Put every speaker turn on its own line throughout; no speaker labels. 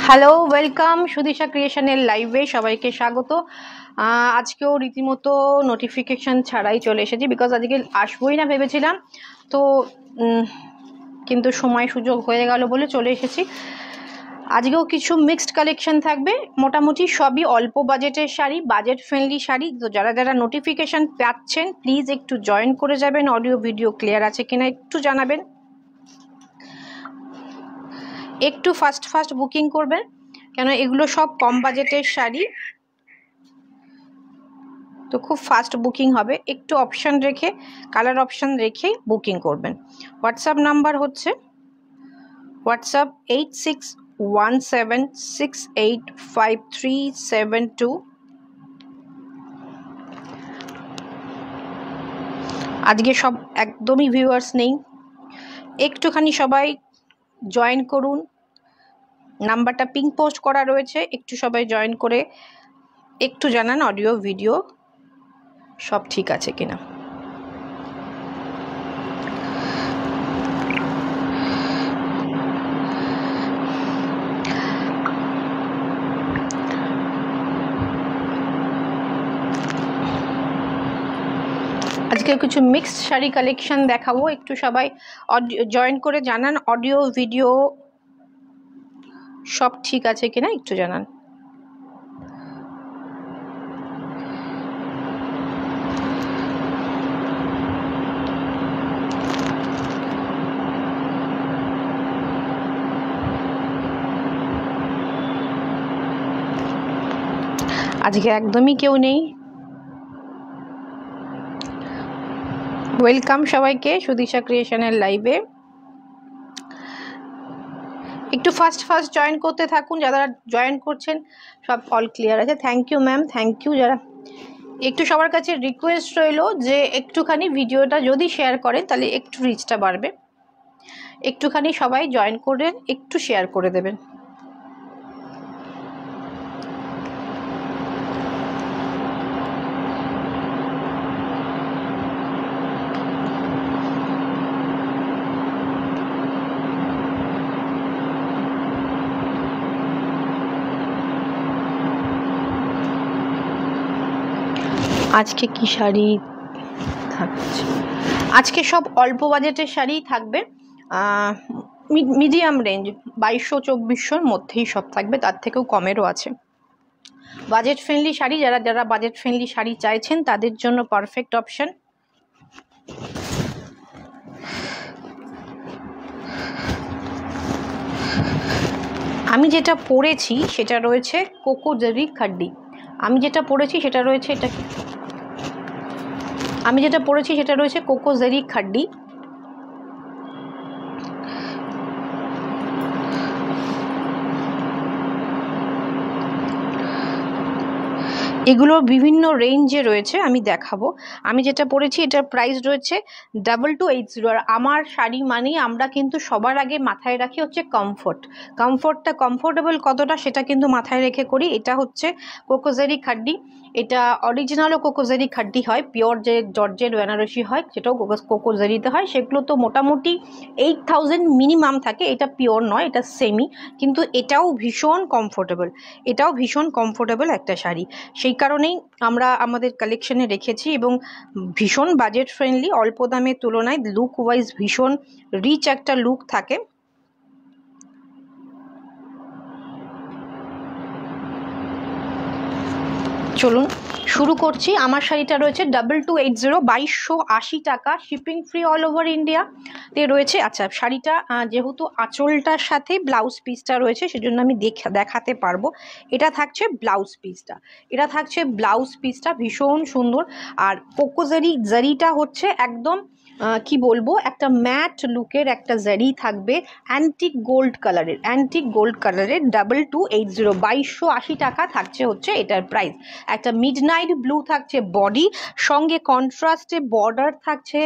Hello, welcome সুদিশা ক্রিয়েশনের লাইভে সবাইকে স্বাগত। আজকেও রীতিমতো নোটিফিকেশন ছাড়াই চলে এসেছি, বিকজ আজকে আসবোই না ভেবেছিলাম, তো কিন্তু সময় সুযোগ হয়ে গেল বলে চলে এসেছি। আজকেও কিছু মিক্সড কালেকশন থাকবে, মোটামুটি সবই অল্প বাজেটের শাড়ি, বাজেট ফ্রেন্ডলি শাড়ি। তো যারা যারা নোটিফিকেশন পাচ্ছেন প্লিজ একটু জয়েন করে যাবেন। অডিও ভিডিও ক্লিয়ার আছে কিনা একটু জানাবেন, একটু ফাস্ট বুকিং করবেন, কেন এগুলো সব কম বাজেটের শাড়ি, তো খুব ফাস্ট বুকিং হবে। একটু অপশান রেখে, কালার অপশান রেখেই বুকিং করবেন। হোয়াটসঅ্যাপ নাম্বার হচ্ছে হোয়াটসঅ্যাপ 8617685372। আজকে সব একদমই ভিউয়ার্স নেই, একটুখানি সবাই জয়েন করুন। নাম্বারটা পিং পোস্ট করা রয়েছে, একটু সবাই জয়েন করে একটু জানান অডিও ভিডিও সব ঠিক আছে কিনা। আজকে কিছু মিক্সড শাড়ি কালেকশন দেখাবো, একটু সবাই জয়েন করে জানান অডিও ভিডিও সব ঠিক আছে কিনা একটু জানান। আজকে একদমই কেউ নেই। ওয়েলকাম সবাইকে সুদিশা ক্রিয়েশনের লাইভে। একটু ফাস্ট জয়েন করতে থাকুন, যারা জয়েন করছেন সব অল ক্লিয়ার আছে। Thank you ma'am, thank you. যারা একটু সবার কাছে রিকোয়েস্ট রইল যে একটুখানি ভিডিওটা যদি শেয়ার করেন তাহলে একটু রিচটা বাড়বে, একটুখানি সবাই জয়েন করে একটু শেয়ার করে দেবেন। আজকে কি শাড়ি থাকছে? আজকে সব অল্প বাজেটের শাড়ি থাকবে, মিডিয়াম রেঞ্জ 2200-2400-র মধ্যেই সব থাকবে, তার থেকেও কমেরও আছে। বাজেট ফ্রেন্ডলি শাড়ি, যারা যারা বাজেট ফ্রেন্ডলি শাড়ি চাইছেন তাদের জন্য পারফেক্ট অপশন। আমি যেটা পরেছি সেটা রয়েছে কোকো জেরি খাড্ডি। আমি যেটা পরেছি সেটা রয়েছে কোকো জেরি খাড্ডি। এগুলোর বিভিন্ন রেঞ্জে রয়েছে, আমি দেখাবো। আমি যেটা পরেছি এটার প্রাইস রয়েছে 2280। আর আমার শাড়ি মানে আমরা কিন্তু সবার আগে মাথায় রাখি হচ্ছে কমফোর্টেবল কতটা সেটা কিন্তু মাথায় রেখে করি। এটা হচ্ছে কোকোজেরি খাড্ডি, এটা অরিজিনালও কোকোজেরি খাড্ডি হয়, পিওর যে জর্জের বেনারসি হয় সেটাও কোকোজেরিতে হয়। সেগুলো তো মোটামুটি 8000 মিনিমাম থাকে, এটা পিওর নয়, এটা সেমি, কিন্তু এটাও ভীষণ কমফোর্টেবল একটা শাড়ি। সেই কারণেই আমরা আমাদের কালেকশনে রেখেছি, এবং ভীষণ বাজেট ফ্রেন্ডলি, অল্প দামের তুলনায় লুক ওয়াইজ ভীষণ রিচ একটা লুক থাকে। চলুন শুরু করছি। আমার শাড়িটা রয়েছে 2280, 2280 টাকা, shipping free all over India তে রয়েছে। আচ্ছা, শাড়িটা যেহেতু আঁচলটার সাথে ব্লাউজ পিসটা রয়েছে সেজন্য আমি দেখাতে পারবো। এটা থাকছে ব্লাউজ পিসটা ভীষণ সুন্দর। আর জারিটা হচ্ছে একদম কি বলবো, একটা ম্যাট লুকের একটা জারি থাকবে, অ্যান্টিক গোল্ড কালারের 2280, 2280 টাকা থাকছে হচ্ছে এটার প্রাইস। একটা মিডনাইট ব্লু থাকছে বডি, সঙ্গে কন্ট্রাস্টে বর্ডার থাকছে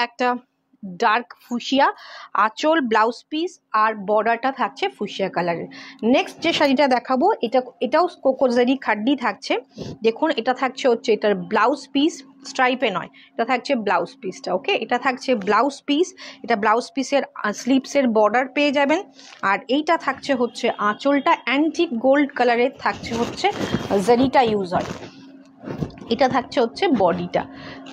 একটা ডার্ক ফুসিয়া, আঁচল, ব্লাউজ পিস আর বর্ডারটা থাকছে ফুসিয়া কালারের। নেক্সট যে শাড়িটা দেখাবো এটাও কোকোজারি খাড্ডি থাকছে। দেখুন এটা থাকছে হচ্ছে এটার ব্লাউজ পিস, স্ট্রাইপে নয়, এটা থাকছে ব্লাউজ পিসটা। ওকে, এটা থাকছে ব্লাউজ পিস, এটা ব্লাউজ পিসের স্লিপসের বর্ডার পেয়ে যাবেন। আর এইটা থাকছে হচ্ছে আঁচলটা অ্যান্টিক গোল্ড কালারের থাকছে হচ্ছে জারিটা ইউজ হয়। এটা থাকছে হচ্ছে বডিটা,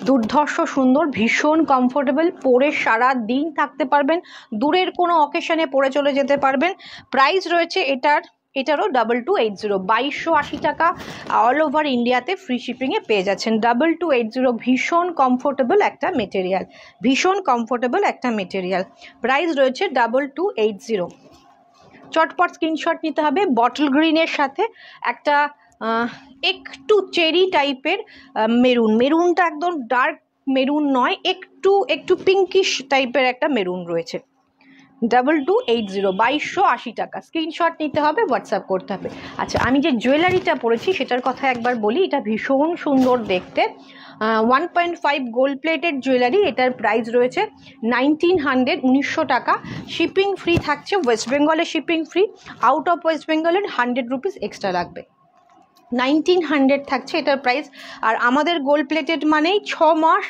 দুর্ধর্ষ সুন্দর, ভীষণ কমফোর্টেবল, পরে সারা দিন থাকতে পারবেন, দূরের কোনো অকেশনে পরে চলে যেতে পারবেন। প্রাইস রয়েছে এটারও 2280, 2280 টাকা। অল ওভার ইন্ডিয়াতে ফ্রি শিপিংয়ে পেয়ে যাচ্ছেন 2280। ভীষণ কমফোর্টেবল একটা মেটেরিয়াল, ভীষণ কমফোর্টেবল একটা মেটেরিয়াল। প্রাইস রয়েছে 2280। চটপট স্ক্রিনশট নিতে হবে। বটল গ্রিনের সাথে একটা একটু চেরি টাইপের মেরুনটা একদম ডার্ক মেরুন নয়, একটু পিঙ্কিশ টাইপের একটা মেরুন রয়েছে। 2280, 2280 টাকা। স্ক্রিনশট নিতে হবে, হোয়াটসঅ্যাপ করতে হবে। আচ্ছা, আমি যে জুয়েলারিটা পরেছি সেটার কথা একবার বলি। এটা ভীষণ সুন্দর দেখতে, 1.5 গোল্ড প্লেটেড জুয়েলারি। এটার প্রাইস রয়েছে 1900, 1900 টাকা। শিপিং ফ্রি থাকছে, ওয়েস্ট বেঙ্গলে shipping free, out of West বেঙ্গলের 100 রুপিস এক্সট্রা লাগবে। 1900 থাকছে এটার প্রাইস। আর আমাদের গোল্ড প্লেটেড মানেই 6 মাস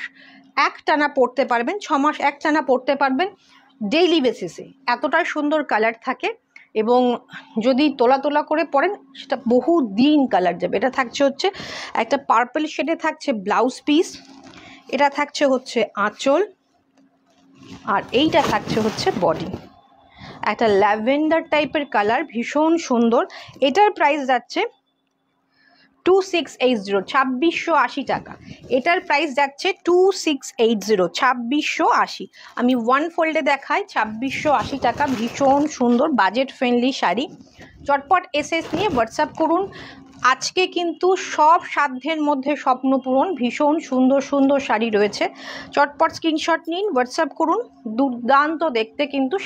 এক টানা পরতে পারবেন, 6 মাস এক টানা পরতে পারবেন ডেইলি বেসিসে। এতটাই সুন্দর কালার থাকে এবং যদি তোলা করে পরেন সেটা বহু দিন কালার যাবে। এটা থাকছে হচ্ছে একটা পার্পল শেডে থাকছে ব্লাউজ পিস, এটা থাকছে হচ্ছে আঁচল, আর এইটা থাকছে হচ্ছে বডি। একটা ল্যাভেন্ডার টাইপের কালার, ভীষণ সুন্দর। এটার প্রাইস যাচ্ছে 2680, 2680 টাকা। এটার প্রাইস যাচ্ছে 2680, 2680। আমি ওয়ান ফোল্ডে দেখাই, 2680 টাকা। ভীষণ সুন্দর বাজেট ফ্রেন্ডলি শাড়ি। চটপট এসএস নিয়ে হোয়াটসঅ্যাপ করুন। আজকে কিন্তু সব সাধ্যের মধ্যে স্বপ্ন পূরণ, ভীষণ সুন্দর সুন্দর শাড়ি রয়েছে। চটপট স্ক্রিনশট নিন, হোয়াটসঅ্যাপ করুন। দুর্দান্ত দেখতে কিন্তু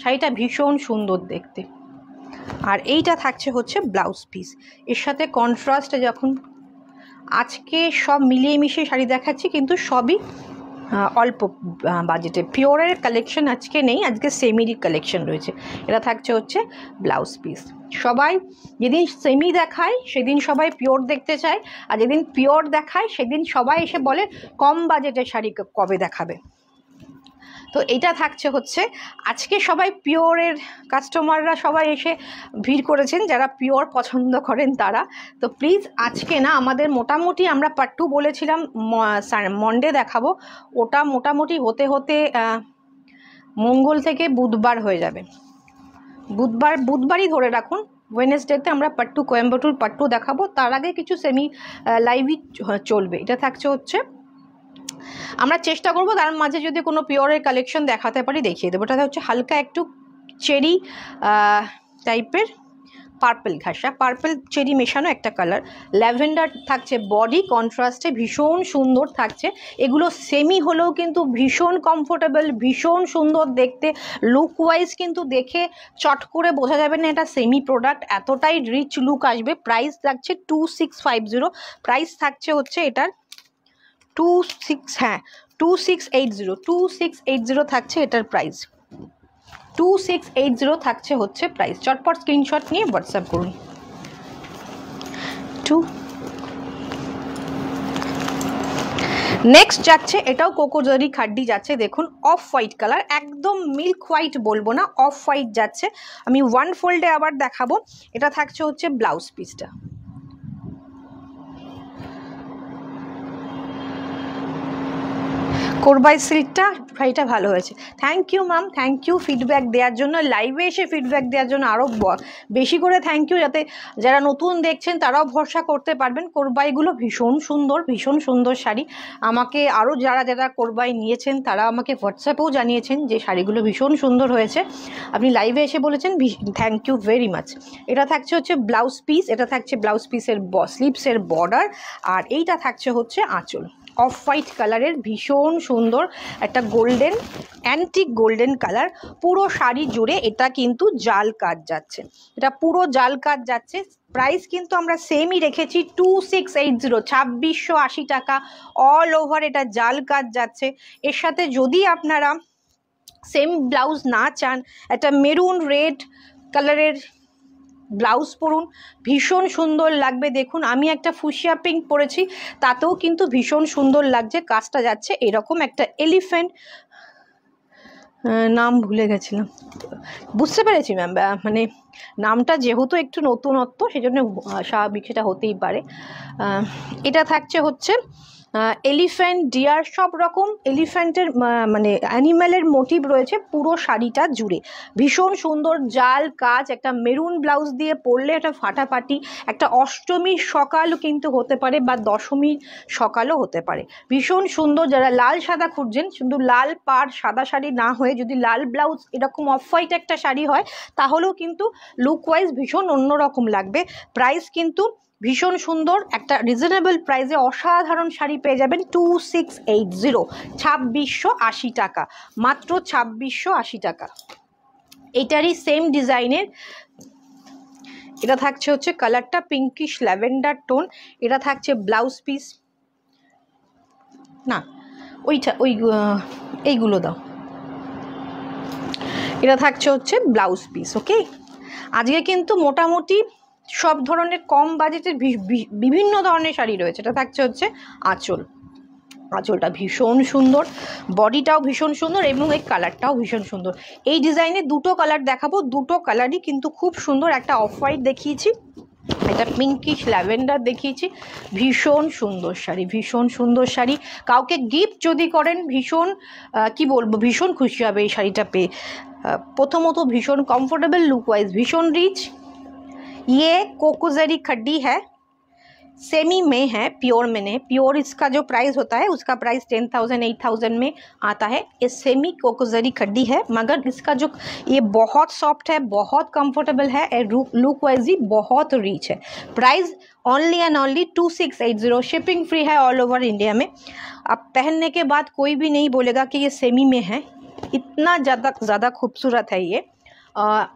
শাড়িটা ভীষণ সুন্দর দেখতে। আর এইটা থাকছে হচ্ছে ব্লাউজ পিস, এর সাথে কন্ট্রাস্টে। যখন আজকে সব মিলিয়ে মিশিয়ে শাড়ি দেখাচ্ছি কিন্তু সবই অল্প বাজেটে। পিওরের কালেকশন আজকে নেই, আজকে সেমির কালেকশন রয়েছে। এটা থাকছে হচ্ছে ব্লাউজ পিস। সবাই যেদিন সেমি দেখায় সেদিন সবাই পিওর দেখতে চায়, আর যেদিন পিওর দেখায় সেদিন সবাই এসে বলে কম বাজেটের শাড়ি কবে দেখাবে। তো এটা থাকছে হচ্ছে আজকে সবাই পিওরের কাস্টমাররা সবাই এসে ভিড় করেছেন, যারা পিওর পছন্দ করেন তারা। তো প্লিজ আজকে না, আমাদের মোটামুটি আমরা পার্ট 2 বলেছিলাম মন্ডে দেখাবো, ওটা মোটামুটি হতে হতে মঙ্গল থেকে বুধবার হয়ে যাবে। বুধবারই ধরে রাখুন। ওয়েডনেসডেতে আমরা পার্ট 2 কোয়েম্বাটুর পার্ট 2 দেখাবো, তার আগে কিছু সেমি লাইভই চলবে। এটা থাকছে হচ্ছে, আমরা চেষ্টা করবো তার মাঝে যদি কোনো পিওরের কালেকশন দেখাতে পারি দেখিয়ে দেবো। এটা হচ্ছে হালকা একটু চেরি টাইপের পার্পল ঘাসা, পার্পল চেরি মেশানো একটা কালার। ল্যাভেন্ডার থাকছে বডি, কন্ট্রাস্টে ভীষণ সুন্দর থাকছে। এগুলো সেমি হলেও কিন্তু ভীষণ কমফোর্টেবল, ভীষণ সুন্দর দেখতে। লুক ওয়াইজ কিন্তু দেখে চট করে বোঝা যাবে না এটা সেমি প্রোডাক্ট, এতটাই রিচ লুক আসবে। প্রাইস থাকছে 2650, প্রাইস থাকছে হচ্ছে এটার 2680 থাকছে এটার প্রাইস। 2680 থাকছে হচ্ছে প্রাইস। চটপট স্ক্রিনশট নিয়ে হোয়াটসঅ্যাপ করুন। নেক্সট যাচ্ছে, এটাও কোকোজারি খাড্ডি যাচ্ছে। দেখুন অফ হোয়াইট কালার, একদম মিল্ক হোয়াইট বলবো না, অফ হোয়াইট যাচ্ছে। আমি ওয়ান ফোল্ডে আবার দেখাবো। এটা থাকছে হচ্ছে ব্লাউজ পিসটা। কোরবাই সিল্কটা শাড়িটা ভালো হয়েছে। Thank you ma'am, thank you feedback দেওয়ার জন্য, লাইভে এসে ফিডব্যাক দেওয়ার জন্য আরও বেশি করে থ্যাংক ইউ, যাতে যারা নতুন দেখছেন তারাও ভরসা করতে পারবেন। কোরবাইগুলো ভীষণ সুন্দর, ভীষণ সুন্দর শাড়ি। আমাকে আরও যারা কোরবাই নিয়েছেন তারা আমাকে হোয়াটসঅ্যাপেও জানিয়েছেন যে শাড়িগুলো ভীষণ সুন্দর হয়েছে। আপনি লাইভে এসে বলেছেন, থ্যাংক ইউ ভেরি মাচ। এটা থাকছে হচ্ছে ব্লাউজ পিস, এটা থাকছে ব্লাউজ পিসের স্লিপসের বর্ডার, আর এইটা থাকছে হচ্ছে আঁচল। অফ হোয়াইট কালারের ভীষণ সুন্দর একটা গোল্ডেন, অ্যান্টিক গোল্ডেন কালার। পুরো শাড়ি জুড়ে এটা কিন্তু জাল কাজ যাচ্ছে, এটা পুরো জাল কাজ যাচ্ছে। প্রাইস কিন্তু আমরা সেমই রেখেছি 2680, 2680 টাকা। অল ওভার এটা জাল কাজ যাচ্ছে। এর সাথে যদি আপনারা সেম ব্লাউজ না চান, একটা মেরুন রেড কালারের ব্লাউজ পরুন, ভীষণ সুন্দর লাগবে। দেখুন আমি একটা ফুশিয়া পিঙ্ক পরেছি, তাতেও কিন্তু ভীষণ সুন্দর লাগছে। কাজটা যাচ্ছে এরকম একটা এলিফ্যান্ট, নাম ভুলে গেছিলাম, বুঝতে পেরেছি ম্যাম, মানে নামটা যেহেতু একটু নতুনত্ব সেজন্য স্বাভাবিক সেটা হতেই পারে। এটা থাকছে হচ্ছে এলিফ্যান্ট, ডিয়ার, সব রকম এলিফ্যান্টের মানে অ্যানিম্যালের মোটিভ রয়েছে পুরো শাড়িটা জুড়ে। ভীষণ সুন্দর জাল কাজ, একটা মেরুন ব্লাউজ দিয়ে পরলে এটা ফাটাফাটি। একটা অষ্টমীর সকালও কিন্তু হতে পারে বা দশমীর সকালও হতে পারে। ভীষণ সুন্দর। যারা লাল সাদা খুঁজছেন, শুধু লাল পাড় সাদা শাড়ি না হয়ে যদি লাল ব্লাউজ এরকম অফ হোয়াইট একটা শাড়ি হয়, তাহলেও কিন্তু লুক ওয়াইজ ভীষণ অন্যরকম লাগবে। প্রাইস কিন্তু ভীষণ সুন্দর, একটা রিজনেবল প্রাইসে অসাধারণ শাড়ি পেয়ে যাবেন 2680, 2680 টাকা, মাত্র 2680 টাকা। এটারই সেম ডিজাইনের এটা থাকছে হচ্ছে কালারটা পিঙ্কিশ ল্যাভেন্ডার টোন। এটা থাকছে ব্লাউজ পিস, না ওইটা এইগুলো দাও। এটা থাকছে হচ্ছে ব্লাউজ পিস। ওকে, আজকে কিন্তু মোটামুটি সব ধরনের কম বাজেটের বিভিন্ন ধরনের শাড়ি রয়েছে। এটা থাকছে হচ্ছে আঁচল, আঁচলটা ভীষণ সুন্দর, বডিটাও ভীষণ সুন্দর এবং এই কালারটাও ভীষণ সুন্দর। এই ডিজাইনে দুটো কালার দেখাবো, দুটো কালারই কিন্তু খুব সুন্দর। একটা অফ হোয়াইট দেখিয়েছি, এটা পিঙ্কিশ ল্যাভেন্ডার দেখিয়েছি। ভীষণ সুন্দর শাড়ি, ভীষণ সুন্দর শাড়ি। কাউকে গিফট যদি করেন ভীষণ কি বলবো, ভীষণ খুশি হবে এই শাড়িটা পেয়ে। প্রথমত ভীষণ কम्फर्टेबल, लुक वाइज भीषण रिच। ये कोकोजरी खड्डी है, सेमी में है, प्योर में नहीं। प्योर इसका जो प्राइस होता है उसका प्राइस 10,000 8,000 में आता है। ये सेमी कोकोजरी खड्डी है, मगर इसका जो ये बहुत सॉफ्ट है, बहुत कंफर्टेबल है, लुक वाइज ही बहुत रिच है। Price only and only 2680, shipping free है ऑल ओवर इंडिया में। अब पहनने के बाद कोई भी नहीं बोलेगा कि ये सेमी में है, इतना ज़्यादा खूबसूरत है ये।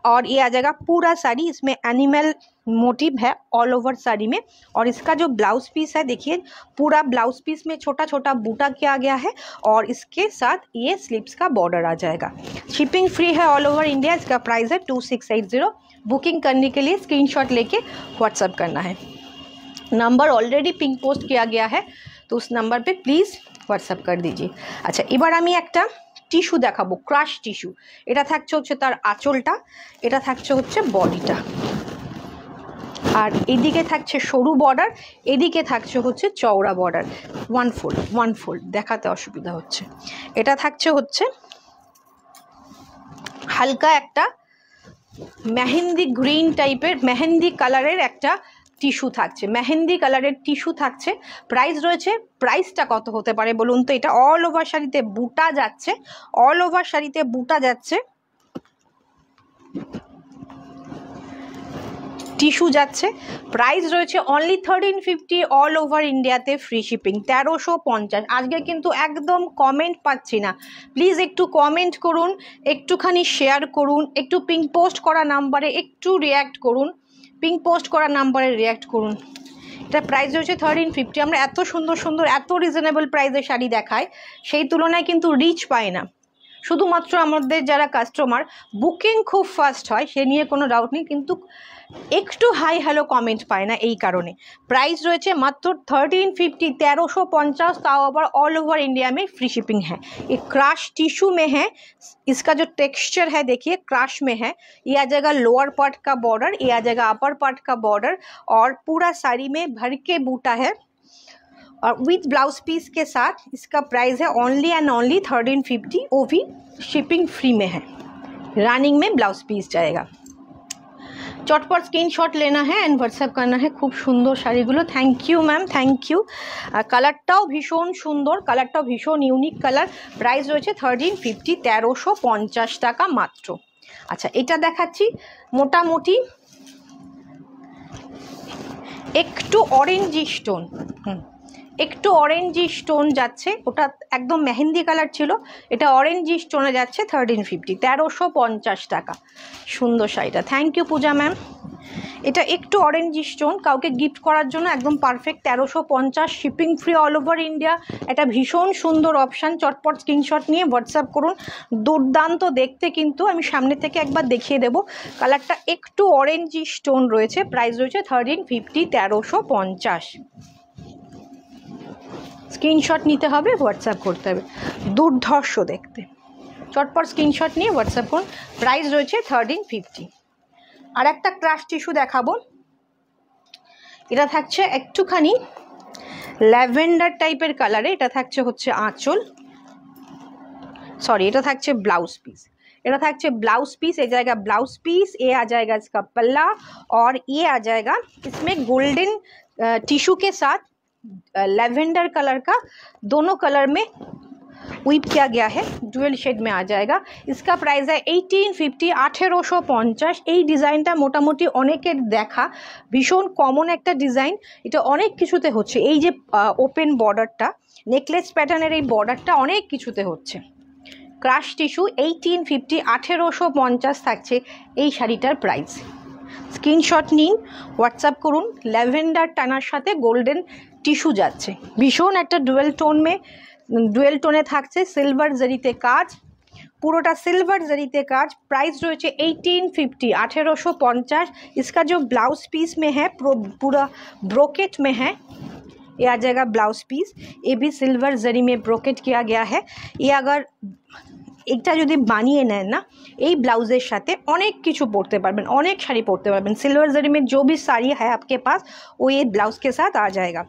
और ये आ जाएगा पूरा साड़ी, इसमें एनिमल मोटिव है ऑल ओवर साड़ी में। और इसका जो ब्लाउज पीस है देखिए, पूरा ब्लाउज पीस में छोटा छोटा बूटा किया गया है और इसके साथ ये स्लीव्स का बॉर्डर आ जाएगा। शिपिंग फ्री है ऑल ओवर इंडिया। इसका प्राइस है 2680। बुकिंग करने के लिए स्क्रीनशॉट लेके व्हाट्सअप करना है। नंबर ऑलरेडी पिंक पोस्ट किया गया है, तो उस नंबर पे प्लीज़ व्हाट्सअप कर दीजिए। अच्छा, এবার আমি একটা টিস্যু দেখাবো, ক্রাশ টিস্যু। এটা থাকছে হচ্ছে তার আঁচলটা, এটা থাকছে হচ্ছে বডিটা, আর এদিকে থাকছে সরু বর্ডার, এদিকে থাকছে হচ্ছে চওড়া বর্ডার। ওয়ান ফোল্ড দেখাতে অসুবিধা হচ্ছে। এটা থাকছে হচ্ছে হালকা একটা মেহেন্দি গ্রিন টাইপের, মেহেন্দি কালারের একটা টিস্যু থাকছে, মেহেন্দি কালারের টিস্যু থাকছে। প্রাইস রয়েছে, প্রাইসটা কত হতে পারে বলুন তো? এটা অল ওভার শাড়িতে বুটা যাচ্ছে, অল ওভার শাড়িতে বুটা যাচ্ছে, টিস্যু যাচ্ছে। প্রাইস রয়েছে অনলি 1350, অল ওভার ইন্ডিয়াতে ফ্রি শিপিং, 1350। আজকে কিন্তু একদম কমেন্ট পাচ্ছি না, প্লিজ একটু কমেন্ট করুন, একটুখানি শেয়ার করুন, একটু পিঙ্ক পোস্ট করা নাম্বারে একটু রিয়্যাক্ট করুন, পিঙ্ক পোস্ট করা নাম্বারে রিয়্যাক্ট করুন। এটা প্রাইস রয়েছে 1350। আমরা এত সুন্দর সুন্দর এত রিজনেবল প্রাইসে শাড়ি দেখাই, সেই তুলনায় কিন্তু রিচ পায় না। শুধুমাত্র আমাদের যারা কাস্টমার বুকিং খুব ফাস্ট হয় সে নিয়ে কোনো ডাউট নেই, কিন্তু একটু হাই হ্যালো কমেंट पाए ना, এই কারণে। प्राइस রয়েছে মাত্র 1350, 1350, ताओ আবার ऑल ओवर इंडिया में फ्री शिपिंग है। ये क्रश टिश्यू में है, इसका जो टेक्सचर है देखिए क्रश में है। ये आ जाएगा लोअर पार्ट का बॉर्डर, ये आ जाएगा अपर पार्ट का बॉर्डर, और पूरा साड़ी में भर के बूटा है और विथ ब्लाउज पीस के साथ। इसका प्राइस है ओनली एंड ओनली 1350, वो भी शिपिंग फ्री में है, रनिंग में ब्लाउज पीस जाएगा। चटपट स्क्रीनशॉट लेना है एंड व्हाट्सएप करना है। खूब सुंदर शाड़ीगुलो, thank you ma'am, thank you. कलरटाओ भीषण सुंदर, कलरटाओ भीषण यूनिक कलर। प्राइस रयेछे 1350, 1350 टाका मात्र। अच्छा, एटा देखाচ্ছি मोटामुटी एकटू ऑरेंज स्टोन, একটু অরেঞ্জি স্টোন যাচ্ছে, ওটা একদম মেহেন্দি কালার ছিল, এটা অরেঞ্জি স্টোনে যাচ্ছে 1350, 1350 টাকা। সুন্দর শাড়িটা, থ্যাংক ইউ পূজা ম্যাম। এটা একটু অরেঞ্জি স্টোন, কাউকে গিফট করার জন্য একদম perfect, 1350, shipping free all over India. এটা ভীষণ সুন্দর অপশান, চটপট স্ক্রিনশট নিয়ে হোয়াটসঅ্যাপ করুন। দুর্দান্ত দেখতে, কিন্তু আমি সামনে থেকে একবার দেখিয়ে দেবো। কালারটা একটু অরেঞ্জি স্টোন রয়েছে, প্রাইস রয়েছে 1350, 1350। স্ক্রিনশট নিতে হবে, হোয়াটসঅ্যাপ করতে হবে। দুর্ধর্ষ দেখতে, চটপট স্ক্রিনশট নিয়ে হোয়াটসঅ্যাপ করুন। প্রাইস রয়েছে 1350। আর একটা ক্রাশ টিস্যু দেখাবো, এটা থাকছে একটুখানি ল্যাভেন্ডার টাইপের কালারে। এটা থাকছে হচ্ছে আঁচল, सॉरी, এটা থাকছে ব্লাউজ পিস। এটা থাকছে ब्लाउज पीस, एक जाएगा ब्लाउज पीस, ये आ जाएगा इसका पल्ला, और ये आ जाएगा इसमें गोल्डन टिश्यू के साथ लेवेंडर कलर का, दोनों कलर में वीव किया गया है, डुअल शेड में आ जाएगा। इसका प्राइस है 1850, 1850। এই ডিজাইনটা মোটামুটি অনেকের দেখা, ভীষণ কমন একটা ডিজাইন, এটা অনেক কিছুতে হচ্ছে। এই যে ওপেন বর্ডারটা, নেকলেস প্যাটার্নের এই বর্ডারটা অনেক কিছুতে হচ্ছে। ক্রাশ টিস্যু 1850, 1850 থাকছে এই শাড়িটার প্রাইস। স্ক্রিনশট নিন, হোয়াটসঅ্যাপ করুন। ল্যাভেন্ডার টানার সাথে গোল্ডেন টিস্যু যাচ্ছে, ভীষণ একটা ডুয়েল টোনে থাকছে, সিলভার জরিতে কাজ, পুরোটা सिल्वर जरीते काज। प्राइस रही 1850, 1850। इसका जो ब्लाउज पीस में है पूरा ब्रोकेट में है, ये आ जाएगा ब्लाउज पीस, ये भी सिल्वर जरी में ब्रोकेट किया गया है। ये अगर একটা যদি বানিয়ে নেন না, এই ব্লাউজের সাথে অনেক কিছু পরতে পারবেন, অনেক শাড়ি পরতে পারবেন। सिल्वर जरी में जो भी साड़ी है आपके पास, वो ये ब्लाउज के साथ आ जाएगा।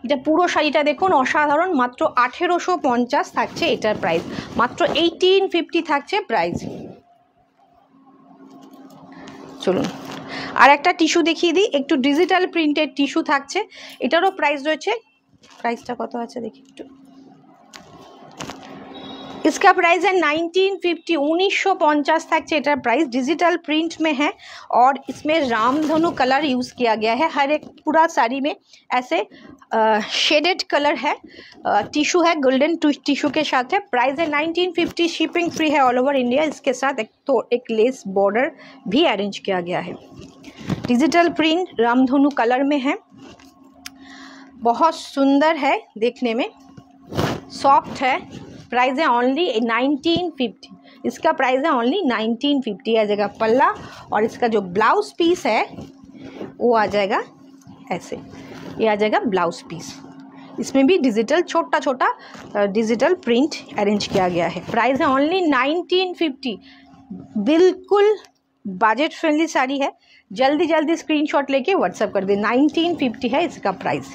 এটা পুরো শাড়িটা দেখুন, অসাধারণ। মাত্র 1850 থাকছে এটার প্রাইস, মাত্র 1850 থাকছে প্রাইস। চলুন আর একটা টিস্যু দেখিয়ে দিই, একটু ডিজিটাল প্রিন্টেড টিস্যু থাকছে, এটারও প্রাইস রয়েছে। প্রাইসটা কত আছে দেখি একটু। इसका प्राइस है 1950, 1950 থাকছে এটার প্রাইস। डिजिटल प्रिंट में है और इसमें रामधनु कलर यूज़ किया गया है। हर एक पूरा साड़ी में ऐसे शेडेड कलर है, टिश्यू है गोल्डन टिश्यू के साथ है। प्राइस है 1950, शिपिंग फ्री है ऑल ओवर इंडिया। इसके साथ एक लेस बॉर्डर भी अरेंज किया गया है। डिजिटल प्रिंट रामधनु कलर में है, बहुत सुंदर है देखने में, सॉफ्ट है। प्राइस है ओनली 1950, इसका प्राइस है ओनली 1950। आ जाएगा पल्ला, और इसका जो ब्लाउज पीस है वो आ जाएगा ऐसे, ये आ जाएगा ब्लाउज पीस। इसमें भी डिजिटल छोटा छोटा डिजिटल प्रिंट अरेंज किया गया है। प्राइस है ओनली 1950, बिल्कुल बजट फ्रेंडली साड़ी है। जल्दी जल्दी स्क्रीनशॉट लेके व्हाट्सएप कर दे। 1950 है इसका प्राइस।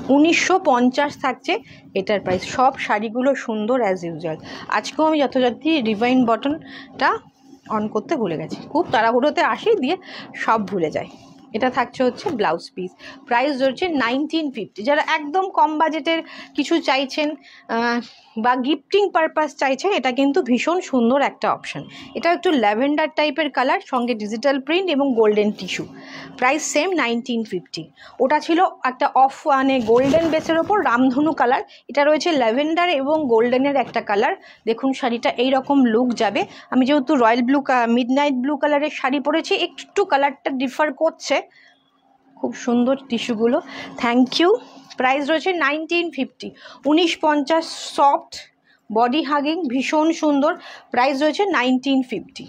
1950 থাকছে এটার প্রাইস। সব শাড়িগুলো সুন্দর অ্যাজ ইউজুয়াল। আজকেও আমি যথাযথ রিভাইন্ড বাটনটা অন করতে ভুলে গেছি, খুব তাড়াহুড়োতে আসি দিয়ে সব ভুলে যাই। এটা থাকছে হচ্ছে ব্লাউজ পিস, প্রাইস রয়েছে 1950। যারা একদম কম বাজেটের কিছু চাইছেন বা গিফটিং পারপাস চাইছেন, এটা কিন্তু ভীষণ সুন্দর একটা অপশান। এটা একটু ল্যাভেন্ডার টাইপের কালার, সঙ্গে ডিজিটাল প্রিন্ট এবং গোল্ডেন টিস্যু। Price same 1950। ওটা ছিল একটা অফ মানে গোল্ডেন বেসের ওপর রামধনু কালার, এটা রয়েছে ল্যাভেন্ডার এবং গোল্ডেনের একটা কালার। দেখুন শাড়িটা এইরকম লুক যাবে। আমি যেহেতু রয়্যাল ব্লু মিডনাইট ব্লু কালারের শাড়ি পরেছি, একটু কালারটা ডিফার করছে। খুব সুন্দর টিস্যুগুলো, থ্যাংক ইউ। প্রাইস রয়েছে 1950, 1950, সফট বডি হাগিং, ভীষণ সুন্দর। প্রাইস রয়েছে 1950।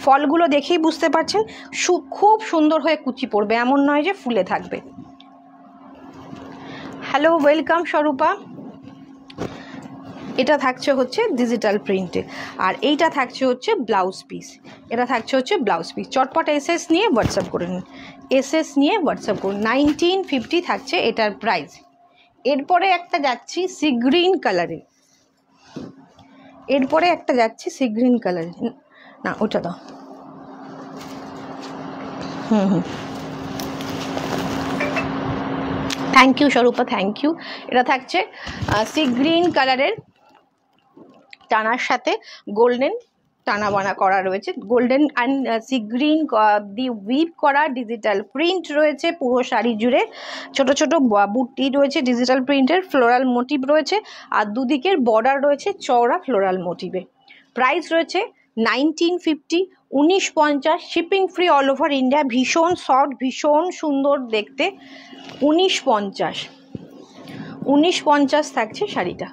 ফলগুলো দেখেই বুঝতে পারছেন খুব সুন্দর হয়ে কুচি পড়বে, এমন নয় যে ফুলে থাকবে। Hello, welcome স্বরূপা। এটা থাকছে হচ্ছে ডিজিটাল প্রিন্টে, আর এইটা থাকছে হচ্ছে ব্লাউজ পিস। এটা থাকছে হচ্ছে ব্লাউজ পিস। চটপট এসএস নিয়ে হোয়াটসঅ্যাপ করে নিন, এসএস নিয়ে হোয়াটসঅ্যাপ করুন। 1950 থাকছে এটার প্রাইস। এরপরে একটা যাচ্ছি সি গ্রিন কালারে, এরপরে একটা যাচ্ছি সি গ্রিন কালারে, না ওটা দাও। Thank you Swarupa, thank you. এটা থাকছে সি গ্রিন কালারের টানার সাথে গোল্ডেন টানা বানা করা রয়েছে, golden and sea green the we've করা ডিজিটাল প্রিন্ট রয়েছে পুরো শাড়ি জুড়ে, ছোট ছোট বুটি রয়েছে ডিজিটাল প্রিন্টের, ফ্লোরাল মোটিভ রয়েছে, আর দুদিকের বর্ডার রয়েছে চওড়া ফ্লোরাল মোটিভে। প্রাইস রয়েছে 1950, 1950, shipping free all over India. ভীষণ সফট, ভীষণ সুন্দর দেখতে। 1950 থাকছে শাড়িটা,